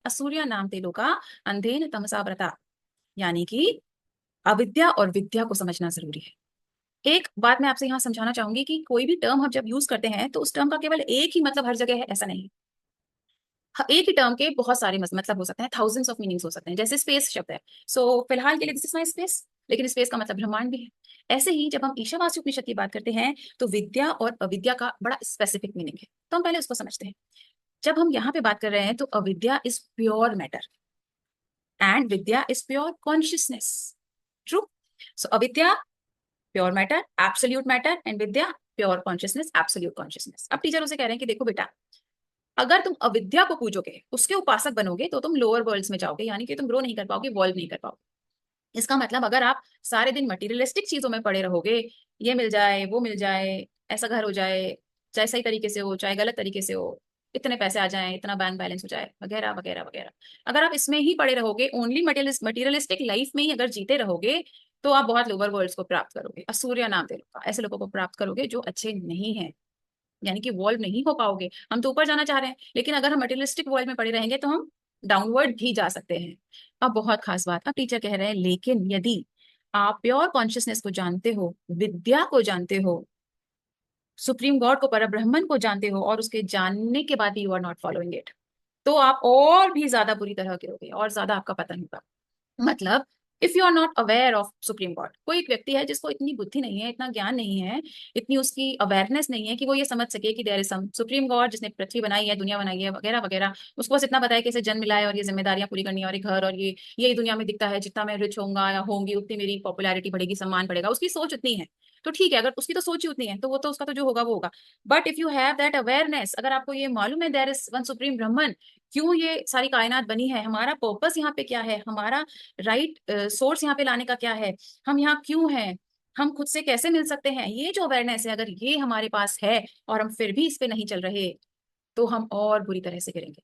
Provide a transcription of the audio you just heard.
असूर्या नाम ते लोका अंधेन तमसा व्रता। यानी कि अविद्या और विद्या को समझना जरूरी है। एक बात मैं आपसे यहाँ समझाना चाहूंगी कि कोई भी टर्म हम जब यूज करते हैं तो उस टर्म का केवल एक ही मतलब हर जगह है, ऐसा नहीं। एक ही टर्म के बहुत सारे मतलब हो सकते हैं, थाउजेंड्स ऑफ मीनिंग्स हो सकते हैं। जैसे स्पेस शब्द है, सो फिलहाल के लिए दिस इज माई स्पेस, लेकिन स्पेस का मतलब ब्रह्मांड भी है। ऐसे ही जब हम ईशावास्य उपनिषद की बात करते हैं तो विद्या और अविद्या का बड़ा स्पेसिफिक मीनिंग है, तो हम पहले उसको समझते हैं। जब हम यहाँ पे बात कर रहे हैं तो avidya is pure matter and vidya is pure consciousness. True. So avidya pure matter, absolute matter, and vidya pure consciousness, absolute consciousness. अब टीचर उसे कह रहे हैं कि देखो बेटा, अगर तुम अविद्या को पूजोगे, उसके उपासक बनोगे, तो तुम लोअर वर्ल्ड्स में जाओगे, यानी कि तुम ग्रो नहीं कर पाओगे, वॉल्व नहीं कर पाओगे। इसका मतलब अगर आप सारे दिन मटीरियलिस्टिक चीजों में पड़े रहोगे, ये मिल जाए वो मिल जाए, ऐसा घर हो जाए, चाहे सही तरीके से हो चाहे गलत तरीके से हो, इतने पैसे आ जाएं, इतना बैंक बैलेंस हो जाए, वगैरह वगैरह वगैरह, अगर आप इसमें ही पड़े रहोगे, ओनली मटीरियलिस्टिक लाइफ में ही अगर जीते रहोगे, तो आप बहुत लोअर वर्ल्ड्स को प्राप्त करोगे। असूर्य नाम दे लोग, ऐसे लोगों को प्राप्त करोगे जो अच्छे नहीं है, यानी कि वॉल्व नहीं हो पाओगे। हम तो ऊपर जाना चाह रहे हैं, लेकिन अगर हम मटेरियलिस्टिक वर्ल्ड में पड़े रहेंगे तो हम डाउनवर्ड भी जा सकते हैं। अब बहुत खास बात, अब टीचर कह रहे हैं लेकिन यदि आप प्योर कॉन्शियसनेस को जानते हो, विद्या को जानते हो, सुप्रीम गॉड को, परब्रह्मन को जानते हो, और उसके जानने के बाद भी you are not following it, तो आप और भी ज्यादा बुरी तरह गिरोगे और ज्यादा आपका पतन होगा। मतलब if you are not aware of supreme God, कोई एक व्यक्ति है जिसको इतनी बुद्धि नहीं है, इतना ज्ञान नहीं है, इतनी उसकी अवेयरनेस नहीं है कि वो ये समझ सके कि there is some supreme God जिसने पृथ्वी बनाई है, दुनिया बनाई है, वगैरह वगैरह। उसको बस इतना पता है कि इसे जन्म मिला है और ये जिम्मेदारियां पूरी करनी है और ये घर और ये यही दुनिया में दिखता है, जितना मैं रिच होऊंगा या होंगी उतनी मेरी पॉपुलैरिटी बढ़ेगी, सम्मान बढ़ेगा, उसकी सोच उतनी है। तो ठीक है, अगर उसकी तो सोच ही उतनी है तो वो तो उसका तो जो होगा वो होगा। But if you have that awareness, अगर आपको ये मालूम है देयर इज वन सुप्रीम ब्रह्मन, क्यों ये सारी कायनात बनी है, हमारा पर्पस यहाँ पे क्या है, हमारा राइट सोर्स यहाँ पे लाने का क्या है, हम यहाँ क्यों हैं, हम खुद से कैसे मिल सकते हैं, ये जो अवेयरनेस है अगर ये हमारे पास है और हम फिर भी इस पे नहीं चल रहे, तो हम और बुरी तरह से गिरेंगे।